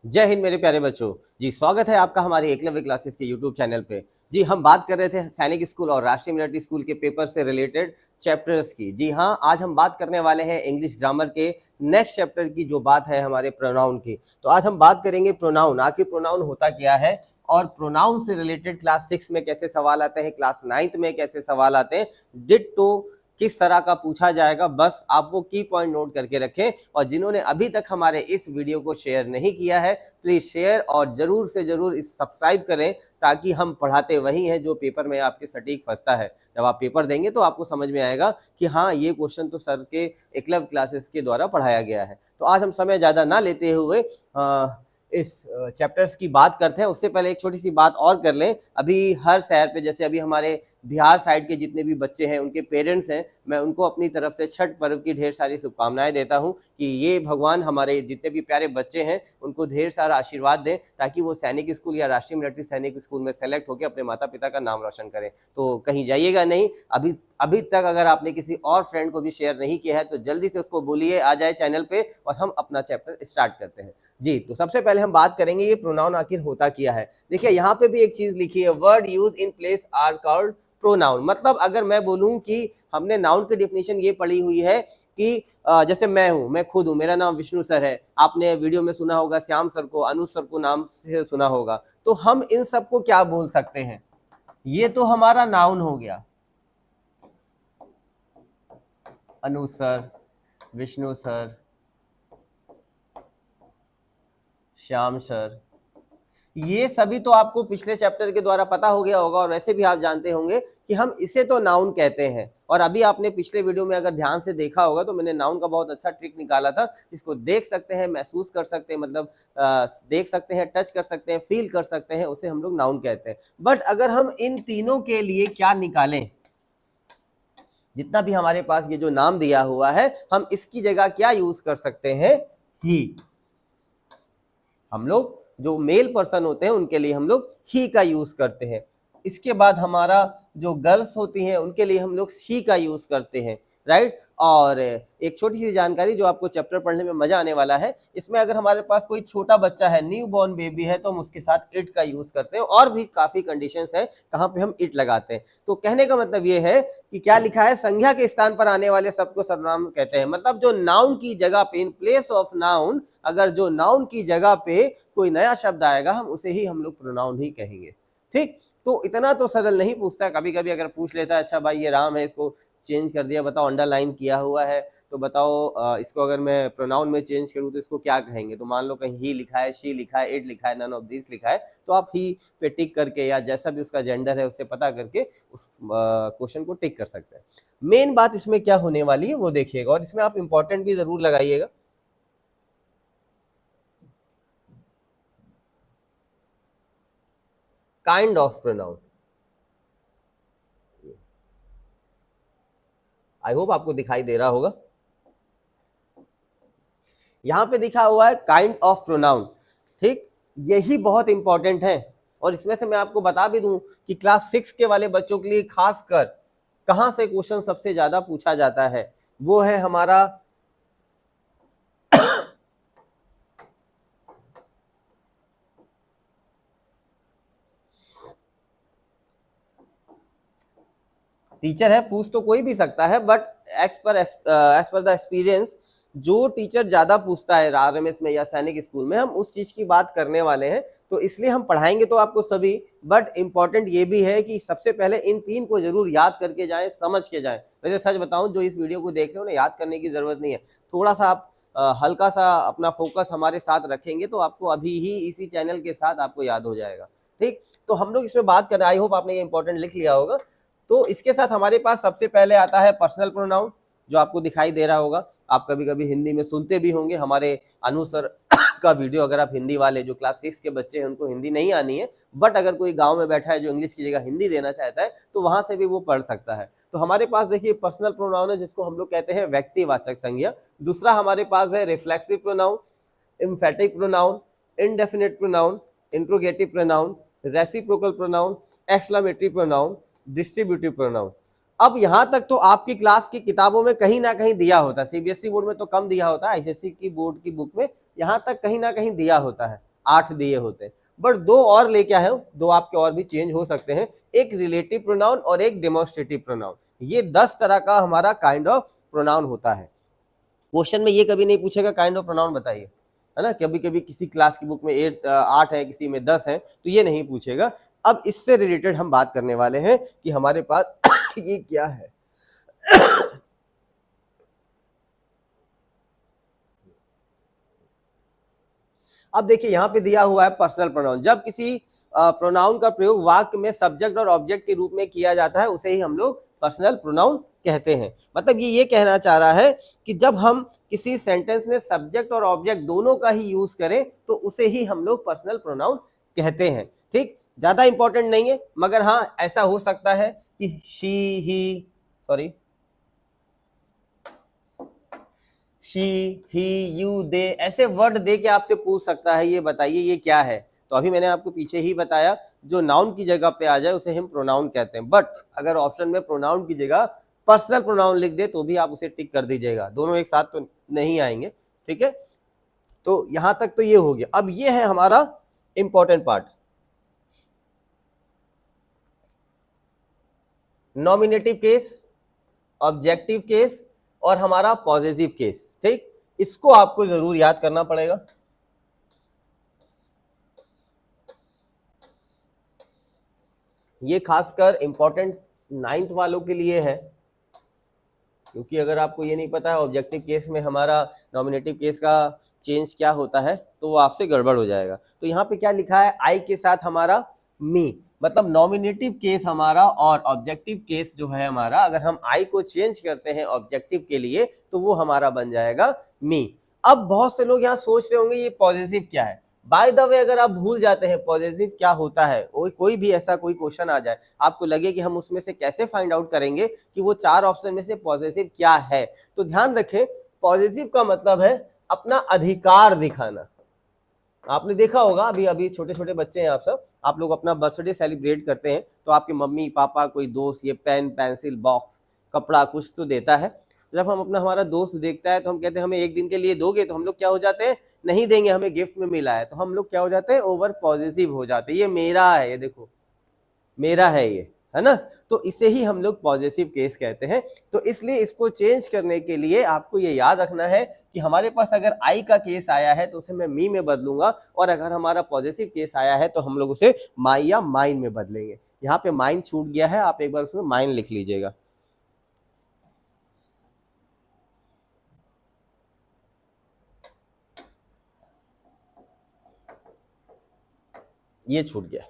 जय हिंद मेरे प्यारे बच्चों। जी स्वागत है आपका हमारे एकलव्य क्लासेस के यूट्यूब चैनल पे। जी हम बात कर रहे थे सैनिक स्कूल और राष्ट्रीय मिलिट्री स्कूल के पेपर से रिलेटेड चैप्टर्स की। जी हाँ, आज हम बात करने वाले हैं इंग्लिश ग्रामर के नेक्स्ट चैप्टर की, जो बात है हमारे प्रोनाउन की। तो आज हम बात करेंगे प्रोनाउन, आखिर प्रोनाउन होता क्या है और प्रोनाउन से रिलेटेड क्लास 6 में कैसे सवाल आते हैं, क्लास 9th में कैसे सवाल आते हैं, डिट्टो किस तरह का पूछा जाएगा। बस आप वो की पॉइंट नोट करके रखें। और जिन्होंने अभी तक हमारे इस वीडियो को शेयर नहीं किया है, प्लीज शेयर और जरूर से जरूर इस सब्सक्राइब करें, ताकि हम पढ़ाते वही हैं जो पेपर में आपके सटीक फंसता है। जब आप पेपर देंगे तो आपको समझ में आएगा कि हाँ, ये क्वेश्चन तो सर के एकलव्य क्लासेस के द्वारा पढ़ाया गया है। तो आज हम समय ज्यादा ना लेते हुए इस चैप्टर्स की बात करते हैं। उससे पहले एक छोटी सी बात और कर लें। अभी हर शहर पे, जैसे अभी हमारे बिहार साइड के जितने भी बच्चे हैं, उनके पेरेंट्स हैं, मैं उनको अपनी तरफ से छठ पर्व की ढेर सारी शुभकामनाएं देता हूं कि ये भगवान हमारे जितने भी प्यारे बच्चे हैं उनको ढेर सारा आशीर्वाद दें, ताकि वो सैनिक स्कूल या राष्ट्रीय मिलिट्री सैनिक स्कूल में सेलेक्ट होकर अपने माता पिता का नाम रोशन करें। तो कहीं जाइएगा नहीं। अभी तक अगर आपने किसी और फ्रेंड को भी शेयर नहीं किया है तो जल्दी से उसको बोलिए आ जाए चैनल पे और हम अपना चैप्टर स्टार्ट करते हैं। जी, तो सबसे पहले हम बात करेंगे ये प्रोनाउन आखिर होता क्या है। देखिए यहाँ पे भी एक चीज लिखी है, word use in place are called pronoun. मतलब अगर मैं बोलूं कि हमने नाउन की डेफिनेशन ये पढ़ी हुई है कि जैसे मैं हूं, मैं खुद हूं, मेरा नाम विष्णु सर है, आपने वीडियो में सुना होगा श्याम सर को, अनुज सर को नाम से सुना होगा, तो हम इन सबको क्या बोल सकते हैं? ये तो हमारा नाउन हो गया, Anuj sir, Vishnu sir, Shyam sir, ये सभी तो आपको पिछले चैप्टर के द्वारा पता हो गया होगा और वैसे भी आप जानते होंगे कि हम इसे तो नाउन कहते हैं। और अभी आपने पिछले वीडियो में अगर ध्यान से देखा होगा तो मैंने नाउन का बहुत अच्छा ट्रिक निकाला था, इसको देख सकते हैं, महसूस कर सकते हैं, मतलब देख सकते हैं, टच कर सकते हैं, फील कर सकते हैं, उसे हम लोग नाउन कहते हैं। बट अगर हम इन तीनों के लिए क्या निकालें, जितना भी हमारे पास ये जो नाम दिया हुआ है, हम इसकी जगह क्या यूज कर सकते हैं? ही। हम लोग जो मेल पर्सन होते हैं उनके लिए हम लोग ही का यूज करते हैं। इसके बाद हमारा जो गर्ल्स होती हैं उनके लिए हम लोग शी का यूज करते हैं, राइट। और एक छोटी सी जानकारी जो आपको चैप्टर पढ़ने में मजा आने वाला है, इसमें अगर हमारे पास कोई छोटा बच्चा है, न्यू बॉर्न बेबी है, तो हम उसके साथ इट का यूज करते हैं। और भी काफी कंडीशंस है कहाँ पे हम इट लगाते हैं। तो कहने का मतलब ये है कि क्या लिखा है, संज्ञा के स्थान पर आने वाले शब्द को सर्वनाम कहते हैं। मतलब जो नाउन की जगह पे, इन प्लेस ऑफ नाउन, अगर जो नाउन की जगह पे कोई नया शब्द आएगा, हम उसे ही हम लोग प्रोनाउन ही कहेंगे। ठीक, तो इतना तो सरल नहीं पूछता। कभी कभी अगर पूछ लेता है, अच्छा भाई ये राम है, इसको चेंज कर दिया, बताओ अंडरलाइन किया हुआ है, तो बताओ इसको अगर मैं प्रोनाउन में चेंज करूं तो इसको क्या कहेंगे? तो मान लो कहीं ही लिखा है, शी लिखा है, इट लिखा है, नन ऑफ दिस लिखा है, तो आप ही पे टिक करके या जैसा भी उसका जेंडर है उससे पता करके उस क्वेश्चन को टिक कर सकते हैं। मेन बात इसमें क्या होने वाली है वो देखिएगा, और इसमें आप इंपॉर्टेंट भी जरूर लगाइएगा। Kind of pronoun, I hope आपको दिखाई दे रहा होगा। यहां पे दिखा हुआ है काइंड ऑफ प्रोनाउन। ठीक, यही बहुत इंपॉर्टेंट है। और इसमें से मैं आपको बता भी दूं कि क्लास 6 के वाले बच्चों के लिए खासकर कहां से क्वेश्चन सबसे ज्यादा पूछा जाता है, वो है हमारा टीचर है, पूछ तो कोई भी सकता है, but as per the experience जो टीचर ज्यादा पूछता है आरएमएस में या सैनिक स्कूल में, हम उस चीज की बात करने वाले हैं। तो इसलिए हम पढ़ाएंगे तो आपको सभी, बट इंपॉर्टेंट ये भी है कि सबसे पहले इन तीन को जरूर याद करके जाएं, समझ के जाएं। वैसे सच बताऊं, जो इस वीडियो को देख रहे हो ना, याद करने की जरूरत नहीं है। थोड़ा सा आप हल्का सा अपना फोकस हमारे साथ रखेंगे तो आपको अभी ही इसी चैनल के साथ आपको याद हो जाएगा। ठीक, तो हम लोग इसमें बात कर रहे हैं, आई होप आपने ये इंपॉर्टेंट लिख लिया होगा। तो इसके साथ हमारे पास सबसे पहले आता है पर्सनल प्रोनाउन, जो आपको दिखाई दे रहा होगा। आप कभी कभी हिंदी में सुनते भी होंगे हमारे अनुसर का वीडियो। अगर आप हिंदी वाले जो क्लास 6 के बच्चे हैं उनको हिंदी नहीं आनी है, बट अगर कोई गांव में बैठा है जो इंग्लिश की जगह हिंदी देना चाहता है, तो वहां से भी वो पढ़ सकता है। तो हमारे पास देखिए पर्सनल प्रोनाउन है, जिसको हम लोग कहते हैं व्यक्तिवाचक संज्ञा। दूसरा हमारे पास है reflexive pronoun, emphatic pronoun, indefinite pronoun, interrogative pronoun, reciprocal pronoun, exclamatory pronoun, distributive pronoun. अब यहां तक तो आपकी क्लास की किताबों में कहीं ना कहीं दिया होता है, सीबीएसई बोर्ड में तो कम दिया होता है, आईसीएसई की बोर्ड की बुक में यहां तक कहीं ना कहीं दिया होता है। 8 दिए होते हैं, बट 2 और लेके आए हो, 2 आपके और भी चेंज हो सकते हैं, एक रिलेटिव प्रोनाउन और एक डेमोन्स्ट्रेटिव प्रोनाउन। ये 10 तरह का हमारा काइंड ऑफ प्रोनाउन होता है। क्वेश्चन में ये कभी नहीं पूछेगा काइंड ऑफ प्रोनाउन बताइए, है ना, कभी कभी किसी क्लास की बुक में 8 है, किसी में 10 है, तो ये नहीं पूछेगा। अब इससे रिलेटेड हम बात करने वाले हैं कि हमारे पास ये क्या है। अब देखिए यहाँ पे दिया हुआ है पर्सनल प्रोनाउन। जब किसी प्रोनाउन का प्रयोग वाक्य में सब्जेक्ट और ऑब्जेक्ट के रूप में किया जाता है उसे ही हम लोग पर्सनल प्रोनाउन कहते हैं। मतलब ये कहना चाह रहा है कि जब हम किसी सेंटेंस में सब्जेक्ट और ऑब्जेक्ट दोनों का ही यूज करें तो उसे ही हम लोग पर्सनल प्रोनाउन कहते हैं। ठीक, ज्यादा इंपॉर्टेंट नहीं है, मगर हाँ ऐसा हो सकता है कि शी, ही, यू, दे ऐसे वर्ड दे के आपसे पूछ सकता है ये बताइए ये क्या है। तो अभी मैंने आपको पीछे ही बताया, जो नाउन की जगह पे आ जाए उसे हम प्रोनाउन कहते हैं। बट अगर ऑप्शन में प्रोनाउन की जगह पर्सनल प्रोनाउन लिख दे तो भी आप उसे टिक कर दीजिएगा, दोनों एक साथ तो नहीं आएंगे। ठीक है, तो यहां तक तो ये हो गया। अब ये है हमारा important part, nominative case, objective case और हमारा पॉजिटिव केस। ठीक, इसको आपको जरूर याद करना पड़ेगा। ये खासकर इंपॉर्टेंट 9th वालों के लिए है, क्योंकि अगर आपको ये नहीं पता है ऑब्जेक्टिव केस में हमारा नॉमिनेटिव केस का चेंज क्या होता है तो वो आपसे गड़बड़ हो जाएगा। तो यहाँ पे क्या लिखा है, आई के साथ हमारा मी, मतलब नॉमिनेटिव केस हमारा और ऑब्जेक्टिव केस जो है हमारा, अगर हम आई को चेंज करते हैं ऑब्जेक्टिव के लिए तो वो हमारा बन जाएगा मी। अब बहुत से लोग यहाँ सोच रहे होंगे ये पॉजिटिव क्या है। बाय द वे, अगर आप भूल जाते हैं पॉजिटिव क्या होता है, कोई भी ऐसा कोई क्वेश्चन आ जाए आपको लगे कि हम उसमें से कैसे फाइंड आउट करेंगे कि वो 4 ऑप्शन में से पॉजिटिव क्या है, तो ध्यान रखें पॉजिटिव का मतलब है अपना अधिकार दिखाना। आपने देखा होगा अभी अभी छोटे छोटे बच्चे हैं आप लोग अपना बर्थडे सेलिब्रेट करते हैं तो आपके मम्मी पापा कोई दोस्त ये पेन पेंसिल बॉक्स कपड़ा कुछ तो देता है। जब हम अपना हमारा दोस्त देखता है तो हम कहते हैं हमें एक दिन के लिए दोगे, तो हम लोग क्या हो जाते हैं, नहीं देंगे, हमें गिफ्ट में मिला है, तो हम लोग क्या हो जाते हैं, ओवर पॉजिटिव हो जाते हैं, ये मेरा है, ये देखो मेरा है ये, है ना। तो इसे ही हम लोग पॉजिटिव केस कहते हैं। तो इसलिए इसको चेंज करने के लिए आपको ये याद रखना है कि हमारे पास अगर आई का केस आया है तो उसे मैं मी में बदलूंगा, और अगर हमारा पॉजिटिव केस आया है तो हम लोग उसे माई या माइन में बदलेंगे। यहाँ पे माइन छूट गया है, आप एक बार उसमें माइन लिख लीजिएगा, ये छूट गया।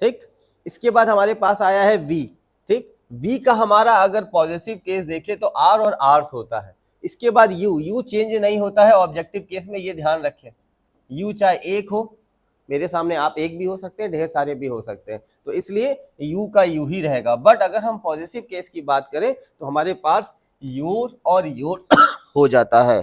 ठीक, इसके बाद हमारे पास आया है वी। ठीक, वी का हमारा अगर पॉजिटिव केस देखें तो आर और आर्स होता है। इसके बाद यू चेंज नहीं होता है ऑब्जेक्टिव केस में, ये ध्यान रखें। यू चाहे एक हो, मेरे सामने आप एक भी हो सकते हैं, ढेर सारे भी हो सकते हैं, तो इसलिए यू का यू ही रहेगा। बट अगर हम पॉजिटिव केस की बात करें तो हमारे पास योर और योर हो जाता है।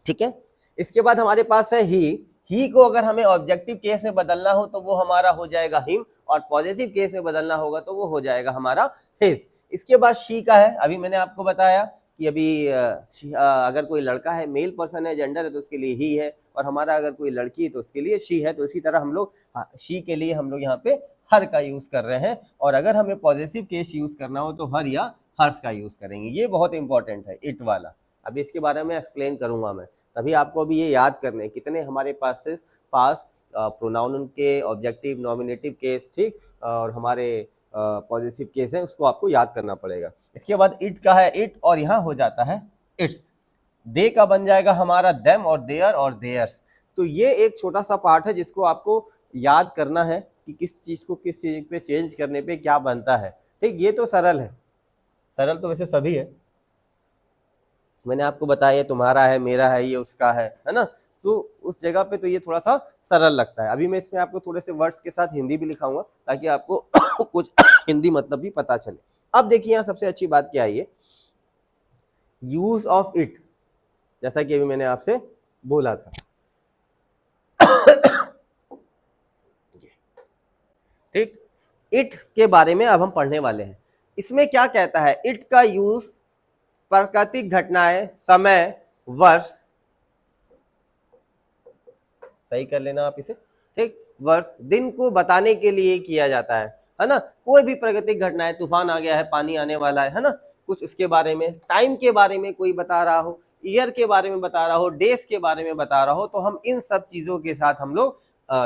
ठीक है, इसके बाद हमारे पास है ही को अगर हमें ऑब्जेक्टिव केस में बदलना हो तो वो हमारा हो जाएगा हिम, और पॉजिटिव केस में बदलना होगा तो वो हो जाएगा हमारा हिज। इसके बाद शी का है, अभी मैंने आपको बताया कि अभी अगर कोई लड़का है, मेल पर्सन है, जेंडर है तो उसके लिए ही है, और हमारा अगर कोई लड़की है तो उसके लिए शी है। तो इसी तरह हम लोग शी के लिए हम लोग यहाँ पे हर का यूज कर रहे हैं, और अगर हमें पॉजिटिव केस यूज करना हो तो हर या हर्ष का यूज करेंगे। ये बहुत इंपॉर्टेंट है इट वाला, अभी इसके बारे में एक्सप्लेन करूंगा मैं। तभी आपको अभी ये याद करने कितने हमारे पास प्रोनाउन के ऑब्जेक्टिव नॉमिनेटिव केस, ठीक, और हमारे पॉजिटिव केस है, उसको आपको याद करना पड़ेगा। इसके बाद इट का है इट, और यहाँ हो जाता है इट्स। दे का बन जाएगा हमारा देम और देयर और देयर्स। तो ये एक छोटा सा पार्ट है जिसको आपको याद करना है कि किस चीज को किस चीज पे चेंज करने पे क्या बनता है। ठीक, ये तो सरल है, सरल तो वैसे सभी है, मैंने आपको बताया ये तुम्हारा है, मेरा है, ये उसका है ना। तो उस जगह पे तो ये थोड़ा सा सरल लगता है। अभी मैं इसमें आपको थोड़े से वर्ड्स के साथ हिंदी भी लिखाऊंगा ताकि आपको कुछ हिंदी मतलब भी पता चले। अब देखिए यहाँ सबसे अच्छी बात क्या है, ये यूज ऑफ इट, जैसा कि अभी मैंने आपसे बोला था। ठीक, इट के बारे में अब हम पढ़ने वाले हैं। इसमें क्या कहता है, इट का यूज प्राकृतिक घटनाएं, समय, वर्ष, सही कर लेना आप इसे, ठीक। वर्ष दिन को बताने के लिए किया जाता है ना। कोई भी प्राकृतिक घटना है, तूफान आ गया है, पानी आने वाला है ना, कुछ उसके बारे में, टाइम के बारे में कोई बता रहा हो, ईयर के बारे में बता रहा हो, डेज के बारे में बता रहा हो, तो हम इन सब चीजों के साथ हम लोग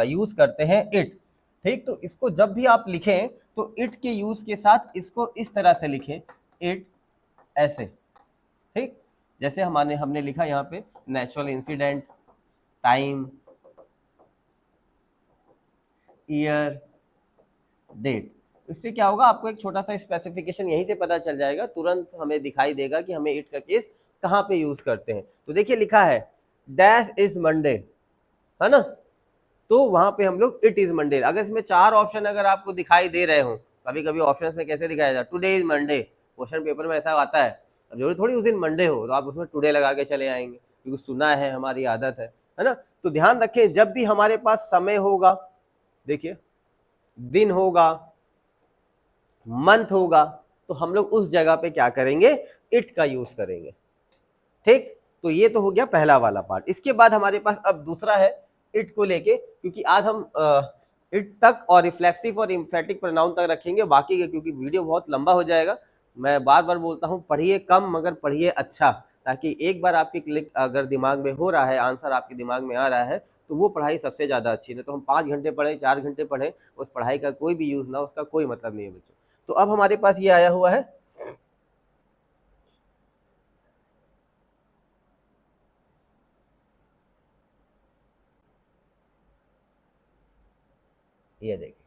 यूज करते हैं इट, ठीक। तो इसको जब भी आप लिखें तो इट के यूज के साथ इसको इस तरह से लिखें, इट, ऐसे, ठीक। जैसे हमने लिखा यहाँ पे natural incident, time, year, date. इससे क्या होगा, आपको एक छोटा सा स्पेसिफिकेशन यहीं से पता चल जाएगा, तुरंत हमें दिखाई देगा कि हमें इट का केस कहाँ पे यूज करते हैं। तो देखिए लिखा है डैश इज मंडे, है ना, तो वहां पे हम लोग इट इज मंडे। अगर इसमें 4 ऑप्शन अगर आपको दिखाई दे रहे हो, कभी कभी ऑप्शन में कैसे दिखाया जाता है, today is Monday, question paper में ऐसा आता है, अब जरूरी थोड़ी उस दिन मंडे हो तो आप उसमें टुडे लगा के चले आएंगे, क्योंकि सुना है, हमारी आदत है ना। तो ध्यान रखें, जब भी हमारे पास समय होगा, देखिए दिन होगा, मंथ होगा, तो हम लोग उस जगह पे क्या करेंगे, इट का यूज करेंगे, ठीक। तो ये तो हो गया पहला वाला पार्ट। इसके बाद हमारे पास अब दूसरा है इट को लेके, क्योंकि आज हम इट तक और रिफ्लेक्सिव और इम्फेटिक प्रोनाउन तक रखेंगे, बाकी के क्योंकि वीडियो बहुत लंबा हो जाएगा। मैं बार बार बोलता हूँ, पढ़िए कम मगर पढ़िए अच्छा, ताकि एक बार आपकी क्लिक अगर दिमाग में हो रहा है, आंसर आपके दिमाग में आ रहा है, तो वो पढ़ाई सबसे ज्यादा अच्छी है। तो हम 5 घंटे पढ़ें, 4 घंटे पढ़ें, उस पढ़ाई का कोई भी यूज ना, उसका कोई मतलब नहीं है बच्चों। तो अब हमारे पास ये आया हुआ है, ये देखिए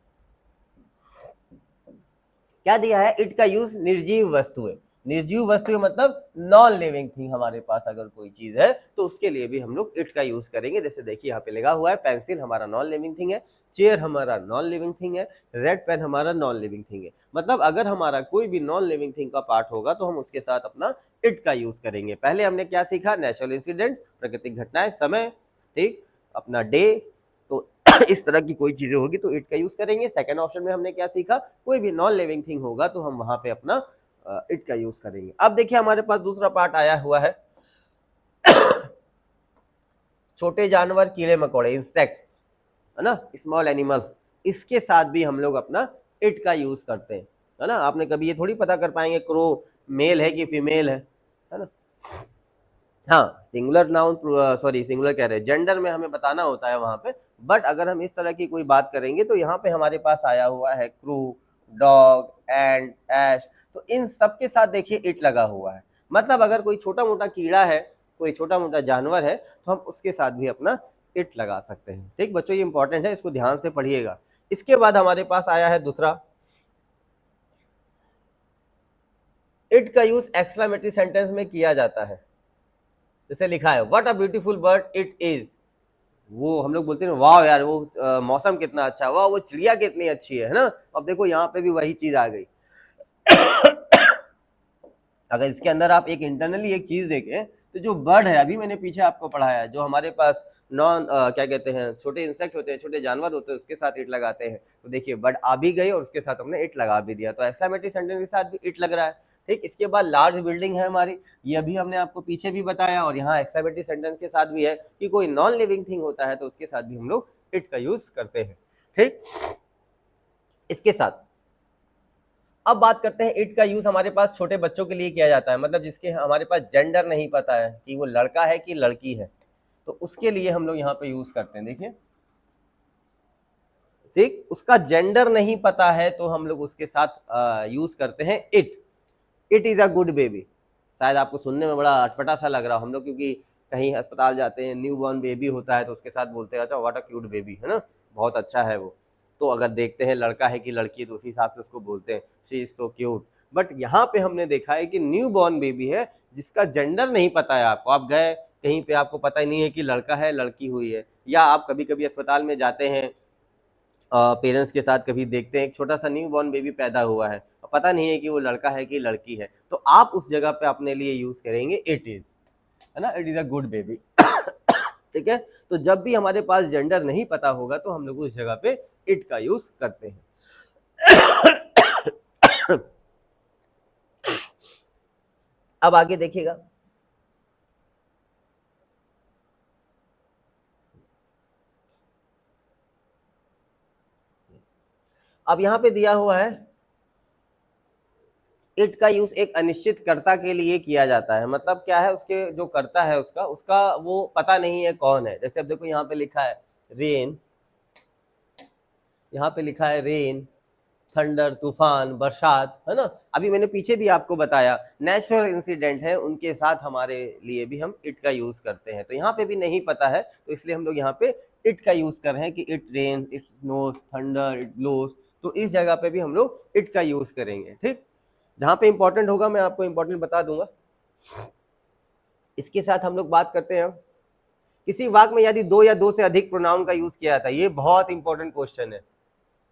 क्या दिया है, इट का यूज निर्जीव वस्तु है। निर्जीव वस्तु मतलब नॉन लिविंग थिंग, हमारे पास अगर कोई चीज है तो उसके लिए भी हम लोग इट का यूज करेंगे। जैसे देखिए यहाँ पे लगा हुआ है, पेंसिल हमारा नॉन लिविंग थिंग है, चेयर हमारा नॉन लिविंग थिंग है, रेड पेन हमारा नॉन लिविंग थिंग है। मतलब अगर हमारा कोई भी नॉन लिविंग थिंग का पार्ट होगा तो हम उसके साथ अपना इट का यूज करेंगे। पहले हमने क्या सीखा, नेचुरल इंसिडेंट, प्राकृतिक घटनाएं, समय, ठीक, अपना डे, तो इस तरह की कोई चीजें होगी तो इट का यूज करेंगे। सेकंड ऑप्शन में हमने क्या सीखा, कोई भी नॉन लिविंग थिंग होगा तो हम वहां पे अपना इट का यूज करेंगे। अब देखिए हमारे पास दूसरा पार्ट आया हुआ है, छोटे जानवर, कीड़े मकोड़े, इंसेक्ट, है ना, स्मॉल एनिमल्स, इसके साथ भी हम लोग अपना इट का यूज करते हैं, है ना। आपने कभी ये थोड़ी पता कर पाएंगे क्रो मेल है कि फीमेल है ना। हाँ, सिंगुलर नाउन, सॉरी सिंगुलर कह रहे हैं, जेंडर में हमें बताना होता है वहां पे। बट अगर हम इस तरह की कोई बात करेंगे तो यहाँ पे हमारे पास आया हुआ है क्रू, डॉग, एंड, ऐश, तो इन सब के साथ देखिए इट लगा हुआ है। मतलब अगर कोई छोटा मोटा कीड़ा है, कोई छोटा मोटा जानवर है, तो हम उसके साथ भी अपना इट लगा सकते हैं, ठीक बच्चों, ये इंपॉर्टेंट है, इसको ध्यान से पढ़िएगा। इसके बाद हमारे पास आया है दूसरा, इट का यूज एक्सक्लेमेटरी सेंटेंस में किया जाता है। जैसे लिखा है what a beautiful bird it is, वो हम लोग बोलते हैं वाह यार वो मौसम कितना अच्छा है, वाह वो चिड़िया कितनी अच्छी है ना। अब देखो यहाँ पे भी वही चीज आ गई। अगर इसके अंदर आप एक इंटरनली एक चीज देखें तो जो बर्ड है, अभी मैंने पीछे आपको पढ़ाया है, जो हमारे पास नॉन क्या कहते हैं, छोटे इंसेक्ट होते हैं, छोटे जानवर होते हैं, उसके साथ इट लगाते हैं। तो देखिए बर्ड आ भी गई और उसके साथ हमने इट लगा भी दिया, तो एक्सक्लेमेटरी सेंटेंस के साथ भी इट लग रहा है, ठीक। इसके बाद लार्ज बिल्डिंग है हमारी, ये अभी हमने आपको पीछे भी बताया, और यहाँ एक्सक्लेमेटरी सेंटेंस के साथ भी है कि कोई नॉन लिविंग थिंग होता है तो उसके साथ भी हम लोग इट का यूज करते हैं, ठीक। इसके साथ अब बात करते हैं, इट का यूज हमारे पास छोटे बच्चों के लिए किया जाता है, मतलब जिसके हमारे पास जेंडर नहीं पता है कि वो लड़का है कि लड़की है, तो उसके लिए हम लोग यहाँ पे यूज करते हैं। देखिए ठीक, उसका जेंडर नहीं पता है तो हम लोग उसके साथ यूज करते हैं it. It is a good baby, शायद आपको सुनने में बड़ा अटपटा सा लग रहा हो, हम लोग क्योंकि कहीं अस्पताल जाते हैं, न्यू बॉर्न बेबी होता है तो उसके साथ बोलते हैं अच्छा व्हाट अ क्यूट बेबी, है ना, बहुत अच्छा है वो। तो अगर देखते हैं लड़का है कि लड़की है तो उसी हिसाब से उसको बोलते हैं she is so cute. But यहाँ पे हमने देखा है कि न्यू बॉर्न बेबी है जिसका जेंडर नहीं पता है आपको, आप गए कहीं पे आपको पता ही नहीं है कि लड़का है लड़की हुई है, या आप कभी कभी अस्पताल में जाते हैं पेरेंट्स के साथ, कभी देखते हैं एक छोटा सा न्यू बॉर्न बेबी पैदा हुआ है, पता नहीं है कि वो लड़का है कि लड़की है, तो आप उस जगह पे अपने लिए यूज करेंगे इट इज, है ना, it is a good baby. ठीक है, तो जब भी हमारे पास जेंडर नहीं पता होगा तो हम लोग उस जगह पे इट का यूज करते हैं। अब आगे देखिएगा, अब यहाँ पे दिया हुआ है इट का यूज एक अनिश्चित कर्ता के लिए किया जाता है। मतलब क्या है, उसके जो कर्ता है उसका उसका वो पता नहीं है कौन है। जैसे अब देखो यहाँ पे लिखा है रेन, यहाँ पे लिखा है रेन, थंडर, तूफान, बरसात, है ना। अभी मैंने पीछे भी आपको बताया नेचुरल इंसिडेंट है, उनके साथ हमारे लिए भी हम इट का यूज करते हैं। तो यहाँ पे भी नहीं पता है तो इसलिए हम लोग यहाँ पे इट का यूज कर रहे हैं कि it rain, it snows, thunder, it blows. तो इस जगह पे भी हम लोग इट का यूज करेंगे। ठीक, जहां पे इंपॉर्टेंट होगा मैं आपको इंपॉर्टेंट बता दूंगा। इसके साथ हम लोग बात करते हैं किसी वाक्य में यदि दो या दो से अधिक प्रोनाउन का यूज किया जाता है। ये बहुत इंपॉर्टेंट क्वेश्चन है,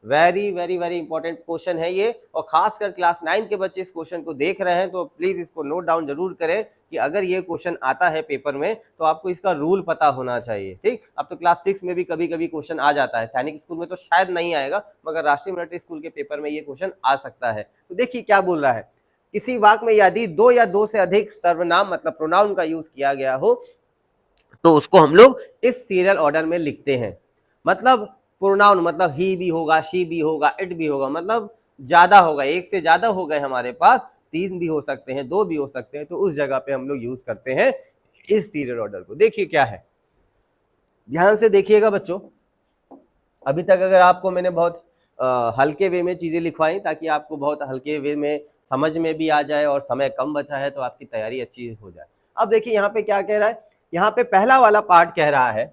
very very very important question है ये। और खासकर क्लास 9 के बच्चे इस क्वेश्चन को देख रहे हैं तो प्लीज इसको नोट डाउन जरूर करें कि अगर ये क्वेश्चन आता है पेपर में तो आपको इसका रूल पता होना चाहिए। ठीक, अब तो क्लास 6 में भी कभी कभी क्वेश्चन आ जाता है, सैनिक स्कूल में तो शायद नहीं आएगा मगर राष्ट्रीय मिलिट्री स्कूल के पेपर में ये क्वेश्चन आ सकता है। तो देखिए क्या बोल रहा है, किसी वाक्य में यदि दो या दो से अधिक सर्वनाम मतलब प्रोनाउन का यूज किया गया हो तो उसको हम लोग इस सीरियल ऑर्डर में लिखते हैं। मतलब प्रोनाउन मतलब ही भी होगा, शी भी होगा, इट भी होगा, मतलब ज्यादा होगा, एक से ज्यादा हो गए हमारे पास, 3 भी हो सकते हैं, 2 भी हो सकते हैं, तो उस जगह पे हम लोग यूज करते हैं इस सीरियल ऑर्डर को। देखिए क्या है, ध्यान से देखिएगा बच्चों। अभी तक अगर आपको मैंने बहुत हल्के वे में चीजें लिखवाई ताकि आपको बहुत हल्के वे में समझ में भी आ जाए और समय कम बचा है तो आपकी तैयारी अच्छी हो जाए। अब देखिए यहाँ पे क्या कह रहा है, यहाँ पे पहला वाला पार्ट कह रहा है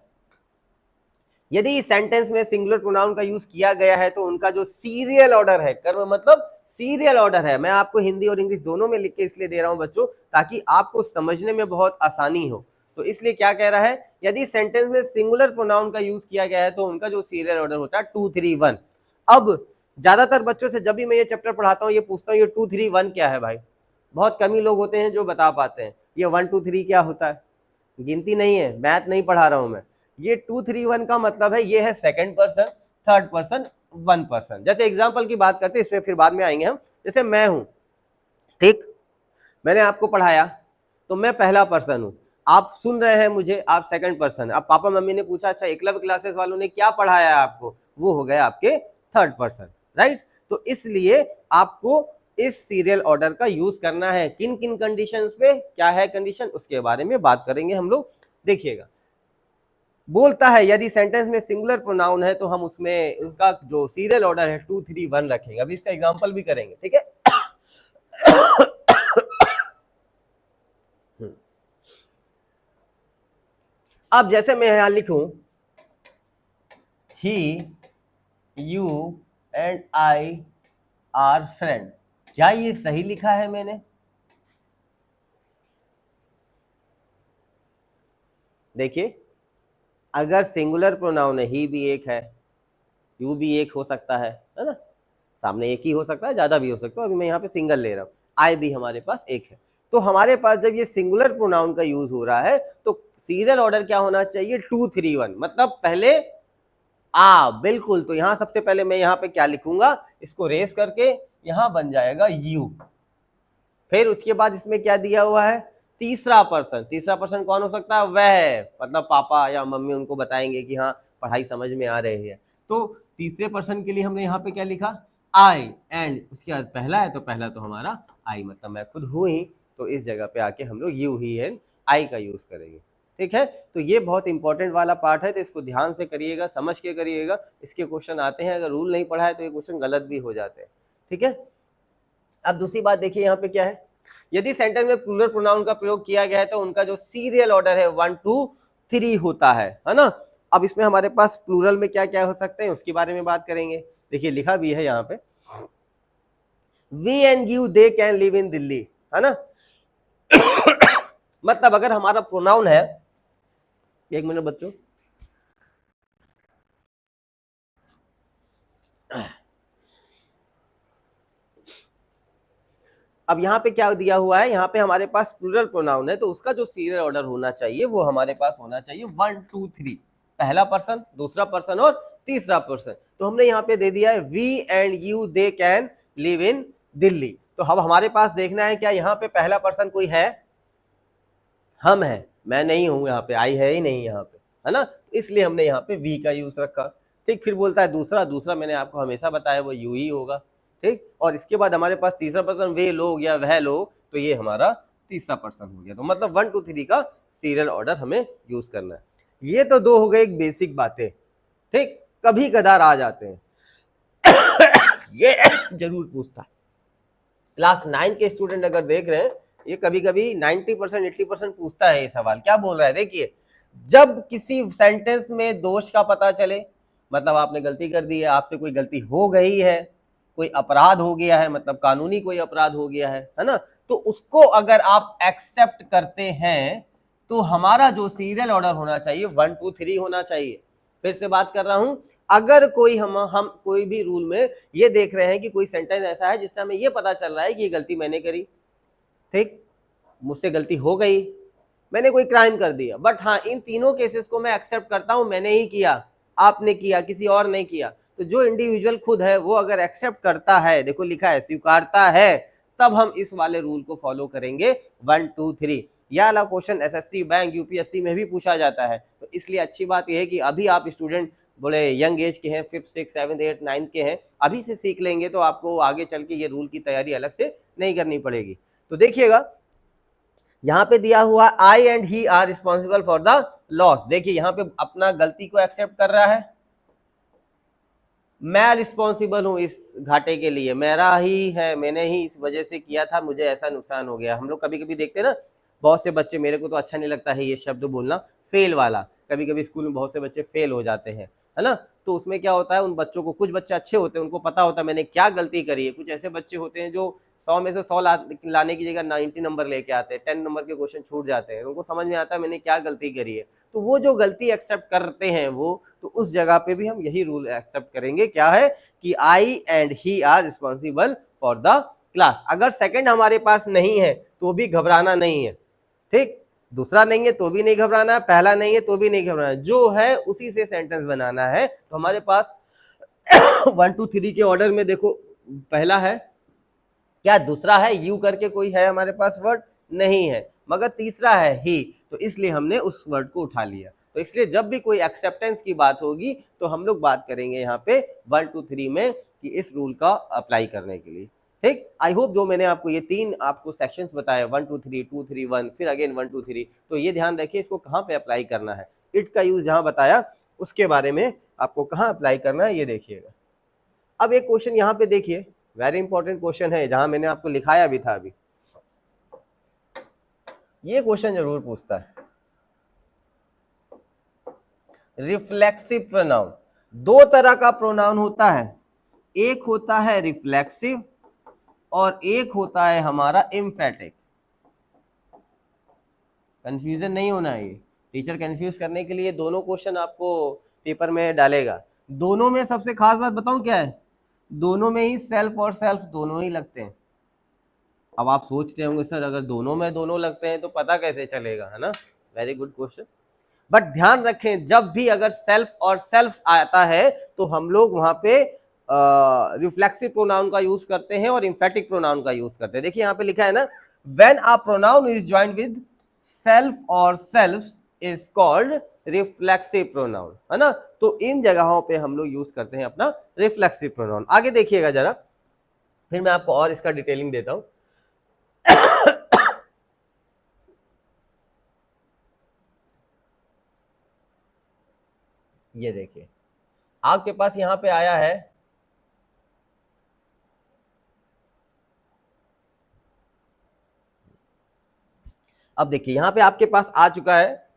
यदि इस सेंटेंस में सिंगुलर प्रोनाउन का यूज किया गया है तो उनका जो सीरियल ऑर्डर है, कर्म मतलब सीरियल ऑर्डर है। मैं आपको हिंदी और इंग्लिश दोनों में लिख के इसलिए दे रहा हूं बच्चों ताकि आपको समझने में बहुत आसानी हो। तो इसलिए क्या कह रहा है, यदि सेंटेंस में सिंगुलर प्रोनाउन का यूज किया गया है तो उनका जो सीरियल ऑर्डर होता है 2 3 1। अब ज्यादातर बच्चों से जब भी मैं ये चैप्टर पढ़ाता हूँ ये पूछता हूँ ये 2 3 1 क्या है भाई। बहुत कम ही लोग होते हैं जो बता पाते हैं ये 1 2 3 क्या होता है। गिनती नहीं है, मैथ नहीं पढ़ा रहा हूं मैं। ये 2 3 1 का मतलब है ये है second person, third person, 1 person. जैसे एग्जांपल की बात करते हैं, इसमें फिर बाद में आएंगे हम। जैसे मैं हूं, ठीक, मैंने आपको पढ़ाया तो मैं पहला पर्सन हूं, आप सुन रहे हैं मुझे, आप सेकंड पर्सन। अब पापा मम्मी ने पूछा अच्छा एकलव्य क्लासेस वालों ने क्या पढ़ाया आपको, वो हो गए आपके थर्ड पर्सन, राइट। तो इसलिए आपको इस सीरियल ऑर्डर का यूज करना है। किन किन कंडीशंस पे, क्या है कंडीशन, उसके बारे में बात करेंगे हम लोग। देखिएगा, बोलता है यदि सेंटेंस में सिंगुलर प्रोनाउन है तो हम उसमें उसका जो सीरियल ऑर्डर है 2 3 1 रखेंगे। अभी इसका एग्जांपल भी करेंगे, ठीक है। अब जैसे मैं यहां लिखूं ही, you and I are friend, क्या ये सही लिखा है मैंने? देखिए, अगर सिंगुलर प्रोनाउन है, ही भी एक है, यू भी एक हो सकता है ना, सामने एक ही हो सकता है, ज्यादा भी हो सकता है। अभी मैं यहाँ पे सिंगल ले रहा हूँ, आई भी हमारे पास एक है। तो हमारे पास जब ये सिंगुलर प्रोनाउन का यूज हो रहा है तो सीरियल ऑर्डर क्या होना चाहिए, 2 3 1, मतलब पहले बिल्कुल। तो यहां सबसे पहले मैं यहाँ पे क्या लिखूंगा, इसको रेस करके यहां बन जाएगा यू। फिर उसके बाद इसमें क्या दिया हुआ है, तीसरा पर्सन। तीसरा पर्सन कौन हो सकता है, वह, मतलब पापा या मम्मी उनको बताएंगे कि हाँ पढ़ाई समझ में आ रही है। तो तीसरे पर्सन के लिए हमने यहाँ पे क्या लिखा, आई, एंड उसके बाद पहला है तो पहला तो हमारा आई, मतलब मैं खुद हूं ही, तो इस जगह पे आके हम लोग यू, ही एंड आई का यूज करेंगे। ठीक है, तो ये बहुत इंपॉर्टेंट वाला पार्ट है, तो इसको ध्यान से करिएगा, समझ के करिएगा। इसके क्वेश्चन आते हैं, अगर रूल नहीं पढ़ा है तो ये क्वेश्चन गलत भी हो जाते हैं। ठीक है, अब दूसरी बात देखिए यहाँ पे क्या है, यदि सेंटेंस में प्लूरल प्रोनाउन का प्रयोग किया गया है तो उनका जो सीरियल ऑर्डर है 1 2 3 होता है ना। अब इसमें हमारे पास प्लूरल में क्या क्या हो सकते हैं उसके बारे में बात करेंगे। देखिए लिखा भी है यहाँ पे, we and you they can live in Delhi, है ना। मतलब अगर हमारा प्रोनाउन है, एक मिनट बच्चों, अब यहाँ पे क्या दिया हुआ है, यहाँ पे हमारे पास प्लूरल प्रोनाउन है तो उसका जो सीरियल ऑर्डर होना चाहिए वो हमारे पास होना चाहिए 1 2 3, पहला पर्सन, दूसरा पर्सन और तीसरा पर्सन। तो हमने यहाँ पे दे दिया है we and you they can live in Delhi. तो अब हमारे पास देखना है क्या यहाँ पे पहला पर्सन कोई है, मैं नहीं हूं यहाँ पे, आई है ही नहीं यहाँ पे, है ना। इसलिए हमने यहाँ पे वी का यूज रखा। ठीक, फिर बोलता है दूसरा, दूसरा मैंने आपको हमेशा बताया वो यू ही होगा, ठीक। और इसके बाद हमारे पास तीसरा पर्सन वे लोग या वह लोग, तो ये हमारा तीसरा पर्सन हो गया। तो मतलब 1 2 3 का सीरियल ऑर्डर हमें यूज करना है। ये तो दो हो गए एक बेसिक बातें, ठीक। कभी कदार आ जाते हैं ये जरूर पूछता है, क्लास 9 के स्टूडेंट अगर देख रहे हैं, ये कभी कभी 90% 80% पूछता है ये सवाल। क्या बोल रहा है देखिए, जब किसी सेंटेंस में दोष का पता चले, मतलब आपने गलती कर दी है, आपसे कोई गलती हो गई है, कोई अपराध हो गया है, मतलब कानूनी कोई अपराध हो गया है ना, तो उसको अगर आप एक्सेप्ट करते हैं तो हमारा जो सीरियल ऑर्डर होना चाहिए 1 2 3 होना चाहिए। फिर से बात कर रहा हूं, अगर कोई हम कोई भी रूल में ये देख रहे हैं कि कोई सेंटेंस ऐसा है जिससे हमें ये पता चल रहा है कि ये गलती मैंने करी, ठीक, मुझसे गलती हो गई, मैंने कोई क्राइम कर दिया, बट हाँ इन तीनों केसेस को मैं एक्सेप्ट करता हूं, मैंने ही किया, आपने किया, किसी और ने किया, तो जो इंडिविजुअल खुद है वो अगर एक्सेप्ट करता है, देखो लिखा है स्वीकारता है, तब हम इस वाले रूल को फॉलो करेंगे 1 2 3। यह वाला क्वेश्चन एसएससी बैंक यूपीएससी में भी पूछा जाता है, तो इसलिए अच्छी बात यह है कि अभी आप स्टूडेंट बोले यंग एज के हैं, 5th 6th 7th 8th 9th के हैं, अभी से सीख लेंगे तो आपको आगे चल के ये रूल की तैयारी अलग से नहीं करनी पड़ेगी। तो देखिएगा यहां पे दिया हुआ I and he are responsible for the loss. देखिए यहां पे अपना गलती को एक्सेप्ट कर रहा है, मैं रिस्पॉन्सिबल हूं इस घाटे के लिए, मेरा ही है, मैंने ही इस वजह से किया था, मुझे ऐसा नुकसान हो गया। हम लोग कभी कभी देखते हैं ना, बहुत से बच्चे, मेरे को तो अच्छा नहीं लगता है ये शब्द बोलना, फेल वाला, कभी कभी स्कूल में बहुत से बच्चे फेल हो जाते हैं, है ना, तो उसमें क्या होता है, उन बच्चों को, कुछ बच्चे अच्छे होते हैं, उनको पता होता है मैंने क्या गलती करी है, कुछ ऐसे बच्चे होते हैं जो 100 में से 100 लाने की जगह 90 नंबर लेके आते हैं, 10 नंबर के क्वेश्चन छूट जाते हैं, उनको समझ में आता है मैंने क्या गलती करी है, तो वो जो गलती एक्सेप्ट करते हैं वो, तो उस जगह पे भी हम यही रूल एक्सेप्ट करेंगे, क्या है कि I and he are responsible for the class. अगर सेकंड हमारे पास नहीं है तो भी घबराना नहीं है, ठीक, दूसरा नहीं है तो भी नहीं घबराना, पहला नहीं है तो भी नहीं घबराना, जो है उसी से सेंटेंस बनाना है। तो हमारे पास 1 2 3 के ऑर्डर में देखो, पहला है क्या, दूसरा है यू करके कोई है हमारे पास वर्ड नहीं है, मगर तीसरा है ही, तो इसलिए हमने उस वर्ड को उठा लिया। तो इसलिए जब भी कोई एक्सेप्टेंस की बात होगी तो हम लोग बात करेंगे यहाँ पे 1 2 3 में कि इस रूल का अप्लाई करने के लिए, ठीक। आई होप जो मैंने आपको ये 3 आपको सेक्शंस बताए 1 2 3 2 3 1 फिर अगेन 1 2 3, तो ये ध्यान रखिए इसको कहाँ पे अप्लाई करना है, इट का यूज जहाँ बताया उसके बारे में आपको कहाँ अप्लाई करना है ये देखिएगा। अब एक क्वेश्चन यहाँ पे देखिए, वेरी इंपॉर्टेंट क्वेश्चन है, जहां मैंने आपको लिखाया भी था अभी, ये क्वेश्चन जरूर पूछता है, रिफ्लेक्सिव प्रोनाउन। दो तरह का प्रोनाउन होता है, एक होता है रिफ्लेक्सिव और एक होता है हमारा एम्फेटिक। कंफ्यूजन नहीं होना है, ये टीचर कंफ्यूज करने के लिए दोनों क्वेश्चन आपको पेपर में डालेगा। दोनों में सबसे खास बात बताऊं क्या है, दोनों में ही सेल्फ और सेल्फ दोनों ही लगते हैं। अब आप सोच रहे होंगे सर अगर दोनों में दोनों लगते हैं तो पता कैसे चलेगा, है ना, वेरी गुड क्वेश्चन। बट ध्यान रखें जब भी अगर सेल्फ और सेल्फ आता है तो हम लोग वहां पे रिफ्लेक्सिव प्रोनाउन का यूज करते हैं और एम्फेटिक प्रोनाउन का यूज करते हैं। देखिए यहाँ पे लिखा है ना, when a pronoun is joined with self और self is called reflexive pronoun, है ना, तो इन जगहों पे हम लोग यूज करते हैं अपना रिफ्लेक्सिव प्रोनाउन। आगे देखिएगा जरा, फिर मैं आपको और इसका डिटेलिंग देता हूं। ये देखिए आपके पास यहां पे आया है अब देखिए यहां पे आपके पास आ चुका है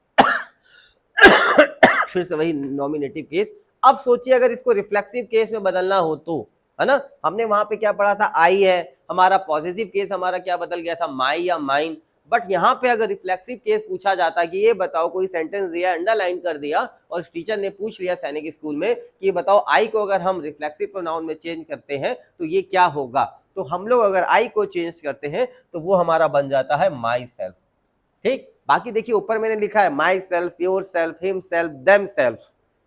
फिर से वही नॉमिनेटिव केस। अब सोचिए अगर इसको रिफ्लेक्सिव केस में बदलना हो तो, है ना, हमने वहां पे क्या पढ़ा था, आई है, हमारा पॉजिटिव केस हमारा क्या बदल गया था, माई या माइन। बट यहाँ पे अगर रिफ्लेक्सिव केस पूछा जाता कि ये बताओ, कोई सेंटेंस दिया, अंडरलाइन कर दिया और टीचर ने पूछ लिया सैनिक स्कूल में कि बताओ आई को अगर हम रिफ्लेक्सिव प्रोनाउन में चेंज करते हैं तो ये क्या होगा, तो हम लोग अगर आई को चेंज करते हैं तो वो हमारा बन जाता है माई सेल्फ, ठीक। बाकी देखिए ऊपर मैंने लिखा है my self, your self, him self, them self,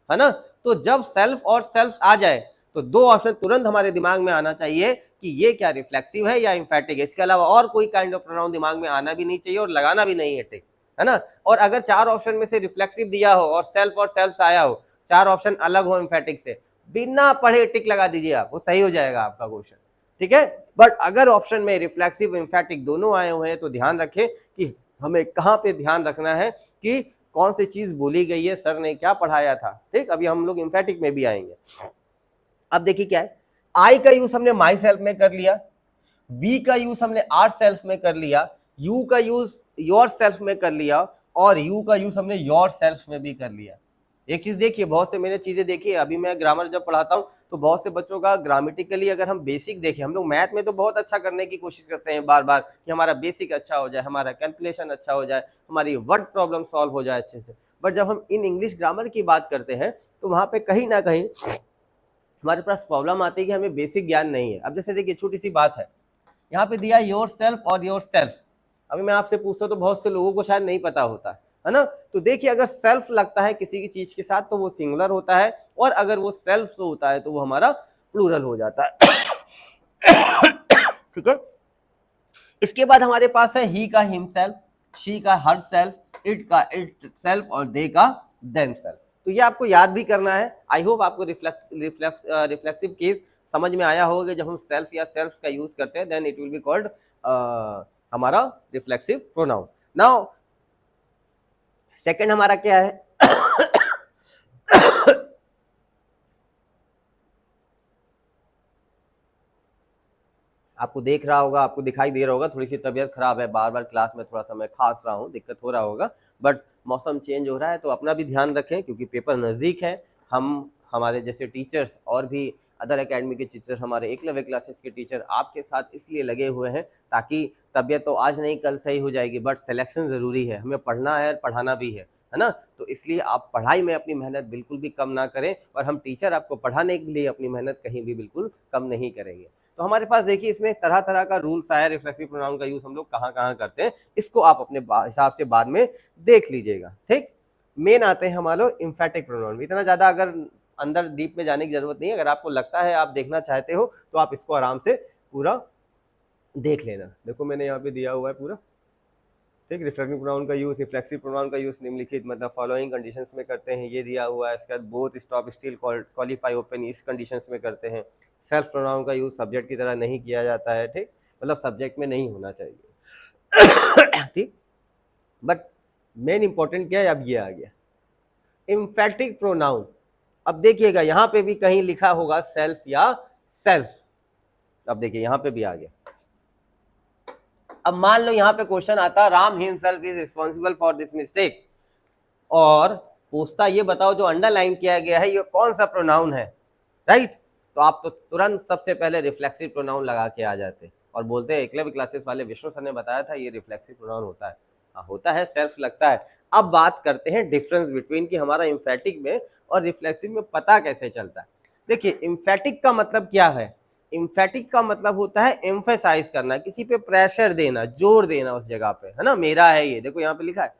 है ना, तो जब सेल्फ और सेल्फ आ जाए तो दो ऑप्शन तुरंत हमारे दिमाग में आना चाहिए कि ये क्या रिफ्लेक्सिव है या एम्फेटिक है। इसके अलावा और कोई काइंड ऑफ प्रोनाउन दिमाग में आना भी नहीं चाहिए और लगाना भी नहीं है, ठीक है ना। और अगर चार ऑप्शन में से रिफ्लेक्सिव दिया हो और सेल्फ आया हो चार ऑप्शन अलग हो एम्फेटिक से, बिना पढ़े टिक लगा दीजिए आप, वो सही हो जाएगा आपका क्वेश्चन, ठीक है। बट अगर ऑप्शन में रिफ्लेक्सिव एम्फेटिक दोनों आए हुए हैं तो ध्यान रखें कि हमें कहाँ पे ध्यान रखना है कि कौन सी चीज बोली गई है, सर ने क्या पढ़ाया था, ठीक। अभी हम लोग एम्फेटिक में भी आएंगे। अब देखिए क्या है, आई का यूज हमने माई सेल्फ में कर लिया, वी का यूज हमने आर सेल्फ में कर लिया, यू का यूज योर सेल्फ में कर लिया, और यू का यूज हमने योर सेल्फ में भी कर लिया। एक चीज देखिए, बहुत से मैंने चीजें देखी है, अभी मैं ग्रामर जब पढ़ाता हूँ तो बहुत से बच्चों का ग्रामेटिकली अगर हम बेसिक देखें, हम लोग मैथ में तो बहुत अच्छा करने की कोशिश करते हैं बार बार कि हमारा बेसिक अच्छा हो जाए, हमारा कैलकुलेशन अच्छा हो जाए, हमारी वर्ड प्रॉब्लम सॉल्व हो जाए अच्छे से। बट जब हम इन इंग्लिश ग्रामर की बात करते हैं तो वहां पे कहीं ना कहीं हमारे पास प्रॉब्लम आती है कि हमें बेसिक ज्ञान नहीं है। अब जैसे देखिए छोटी सी बात है, यहाँ पे दिया योर सेल्फ और योर सेल्फ। अभी मैं आपसे पूछता हूँ तो बहुत से लोगों को शायद नहीं पता होता है ना। तो देखिए अगर सेल्फ लगता है किसी की चीज के साथ तो वो सिंगुलर होता है, और अगर वो सेल्फ से होता है तो वो हमारा प्लूरल हो जाता है, ठीक है। इसके बाद हमारे पास है ही का हिम सेल्फ, शी का हर सेल्फ, इट का इट सेल्फ, और दे का देम सेल्फ। तो ये आपको याद भी करना है। आई होप आपको रिफ्लेक्सिव केस समझ में आया होगा। जब हम सेल्फ या सेल्फ का यूज करते हैं then it will be called हमारा रिफ्लेक्सिव प्रोनाउन। नाउ सेकंड हमारा क्या है, आपको देख रहा होगा, आपको दिखाई दे रहा होगा, थोड़ी सी तबीयत खराब है, बार बार क्लास में थोड़ा सा मैं खांस रहा हूँ, दिक्कत हो रहा होगा। बट मौसम चेंज हो रहा है तो अपना भी ध्यान रखें, क्योंकि पेपर नज़दीक है। हम हमारे जैसे टीचर्स और भी अदर एकेडमी के टीचर, हमारे एकलव्य क्लासेस के टीचर आपके साथ इसलिए लगे हुए हैं ताकि तबीयत तो आज नहीं कल सही हो जाएगी, बट सिलेक्शन ज़रूरी है, हमें पढ़ना है, पढ़ाना भी है ना। तो इसलिए आप पढ़ाई में अपनी मेहनत बिल्कुल भी कम ना करें, और हम टीचर आपको पढ़ाने के लिए अपनी मेहनत कहीं भी बिल्कुल कम नहीं करेंगे। तो हमारे पास देखिए इसमें तरह तरह का रूल्स आया, रिफ्लेक्सिव प्रोनाउन का यूज हम लोग कहाँ कहाँ करते हैं, इसको आप अपने हिसाब से बाद में देख लीजिएगा, ठीक। मेन आते हैं हमारे इम्फेटिक प्रोनाउन। इतना ज्यादा अगर अंदर डीप में जाने की जरूरत नहीं है, अगर आपको लगता है आप देखना चाहते हो तो आप इसको आराम से पूरा देख लेना। देखो मैंने यहाँ पे दिया हुआ है पूरा, ठीक। रिफ्लेक्टिव प्रोनाउन का यूज, रिफ्लेक्सिव प्रोनाउन का यूज निम्नलिखित मतलब फॉलोइंग कंडीशंस में करते हैं, ये दिया हुआ है। इसके बाद both stop still qualify open, इस कंडीशंस में करते हैं। सेल्फ प्रोनाउन का यूज सब्जेक्ट की तरह नहीं किया जाता है, ठीक, मतलब सब्जेक्ट में नहीं होना चाहिए, ठीक। बट मेन इंपॉर्टेंट क्या है, अब ये आ गया एम्फेटिक प्रोनाउन। अब देखिएगा यहाँ पे भी कहीं लिखा होगा सेल्फ या सेल्फ, अब देखिए यहाँ पे भी आ गया। अब मान लो यहाँ पे क्वेश्चन आता Ram himself is responsible for this mistake, और पूछता ये बताओ जो अंडरलाइन किया गया है ये कौन सा प्रोनाउन है, राइट। तो आप तो तुरंत सबसे पहले रिफ्लेक्सिव प्रोनाउन लगा के आ जाते और बोलते हैं एकलव्य क्लासेस वाले विष्णु सर ने बताया था ये रिफ्लेक्सिव प्रोनाउन होता है। हाँ होता है, सेल्फ लगता है। अब बात करते हैं डिफरेंस बिटवीन कि हमारा एम्फेटिक में और रिफ्लेक्सिव में पता कैसे चलता है। देखिए एम्फेटिक का मतलब क्या है, एम्फेटिक का मतलब होता है एम्फेसाइज करना, किसी पे प्रेशर देना, जोर देना उस जगह पे, है ना। मेरा है ये, देखो यहाँ पे लिखा है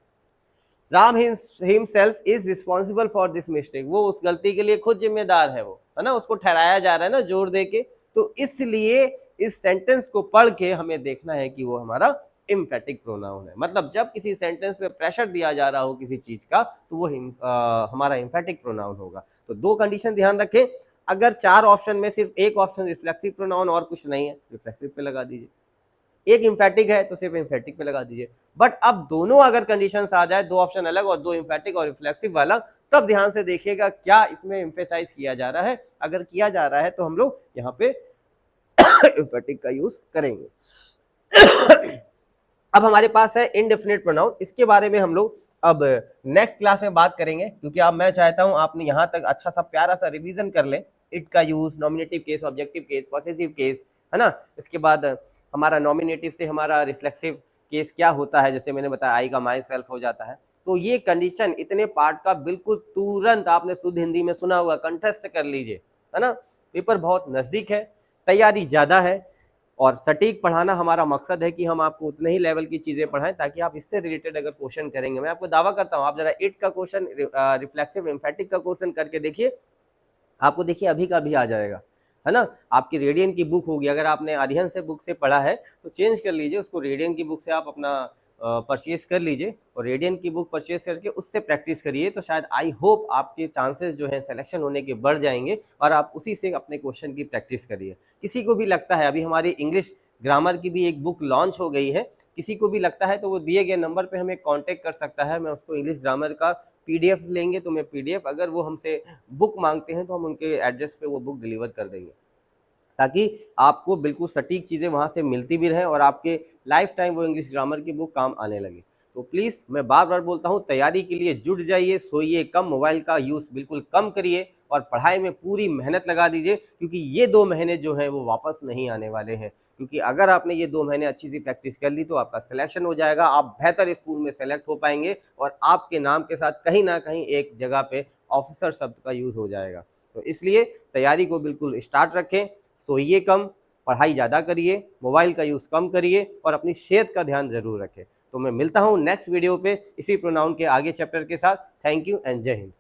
Ram himself is responsible for this mistake, वो उस गलती के लिए खुद जिम्मेदार है, वो है ना, उसको ठहराया जा रहा है ना जोर दे के। तो इसलिए इस सेंटेंस को पढ़ के हमें देखना है कि वो हमारा एम्फेटिक प्रोनाउन है। मतलब जब किसी सेंटेंस पे प्रेशर दिया जा रहा हो किसी चीज का तो वो हमारा एम्फेटिक प्रोनाउन होगा। तो दो कंडीशन ध्यान रखें, अगर चार ऑप्शन में सिर्फ एक ऑप्शन रिफ्लेक्सिव प्रोनाउन और कुछ नहीं है, रिफ्लेक्सिव पे लगा दीजिए। एक एम्फेटिक है तो सिर्फ एम्फेटिक पे लगा दीजिए। बट अब दोनों अगर कंडीशंस आ जाए, दो ऑप्शन अलग और दो एम्फेटिक और रिफ्लेक्सिव वाला, तब ध्यान से देखिएगा क्या इसमें एम्फेसाइज किया जा रहा है। अगर किया जा रहा है तो हम लोग यहाँ पे एम्फेटिक का यूज करेंगे। अब हमारे पास है इनडेफिनिट प्रोनाउन, इसके बारे में हम लोग अब नेक्स्ट क्लास में बात करेंगे, क्योंकि अब मैं चाहता हूं आपने यहां तक अच्छा सा प्यारा सा रिवीजन कर लें। इट का use, nominative case, objective case, possessive case, है ना। इसके बाद हमारा नॉमिनेटिव से हमारा रिफ्लेक्सिव केस क्या होता है, जैसे मैंने बताया आई का माई सेल्फ हो जाता है। तो ये कंडीशन इतने पार्ट का बिल्कुल तुरंत आपने शुद्ध हिंदी में सुना हुआ कंठस्थ कर लीजिए, है ना। पेपर बहुत नजदीक है, तैयारी ज्यादा है, और सटीक पढ़ाना हमारा मकसद है कि हम आपको उतने ही लेवल की चीजें पढ़ाएं ताकि आप इससे रिलेटेड अगर क्वेश्चन करेंगे, मैं आपको दावा करता हूं आप जरा इट का क्वेश्चन, रिफ्लेक्सिव एम्फेटिक का क्वेश्चन करके देखिए, आपको देखिए अभी का भी आ जाएगा, है ना। आपकी रेडियन की बुक होगी, अगर आपने आर्यन से बुक से पढ़ा है तो चेंज कर लीजिए उसको, रेडियन की बुक से आप अपना परचेज कर लीजिए और रेडियन की बुक परचेज करके उससे प्रैक्टिस करिए, तो शायद आई होप आपके चांसेस जो हैं सिलेक्शन होने के बढ़ जाएंगे और आप उसी से अपने क्वेश्चन की प्रैक्टिस करिए। किसी को भी लगता है, अभी हमारी इंग्लिश ग्रामर की भी एक बुक लॉन्च हो गई है, किसी को भी लगता है तो वो दिए गए नंबर पे हमें कांटेक्ट कर सकता है। मैं उसको इंग्लिश ग्रामर का पीडीएफ लेंगे तो मैं पीडीएफ, अगर वो हमसे बुक मांगते हैं तो हम उनके एड्रेस पे वो बुक डिलीवर कर देंगे, ताकि आपको बिल्कुल सटीक चीज़ें वहाँ से मिलती भी रहें और आपके लाइफ टाइम वो इंग्लिश ग्रामर की बुक काम आने लगे। तो प्लीज़ मैं बार बार बोलता हूँ, तैयारी के लिए जुट जाइए, सोइए कम, मोबाइल का यूज़ बिल्कुल कम करिए और पढ़ाई में पूरी मेहनत लगा दीजिए, क्योंकि ये 2 महीने जो हैं वो वापस नहीं आने वाले हैं। क्योंकि अगर आपने ये 2 महीने अच्छी सी प्रैक्टिस कर ली तो आपका सिलेक्शन हो जाएगा, आप बेहतर स्कूल में सेलेक्ट हो पाएंगे और आपके नाम के साथ कहीं ना कहीं एक जगह पे ऑफिसर शब्द का यूज़ हो जाएगा। तो इसलिए तैयारी को बिल्कुल स्टार्ट रखें, सोइए कम, पढ़ाई ज़्यादा करिए, मोबाइल का यूज़ कम करिए और अपनी सेहत का ध्यान ज़रूर रखें। तो मैं मिलता हूँ नेक्स्ट वीडियो पे इसी प्रोनाउन के आगे चैप्टर के साथ। थैंक यू एंड जय हिंद।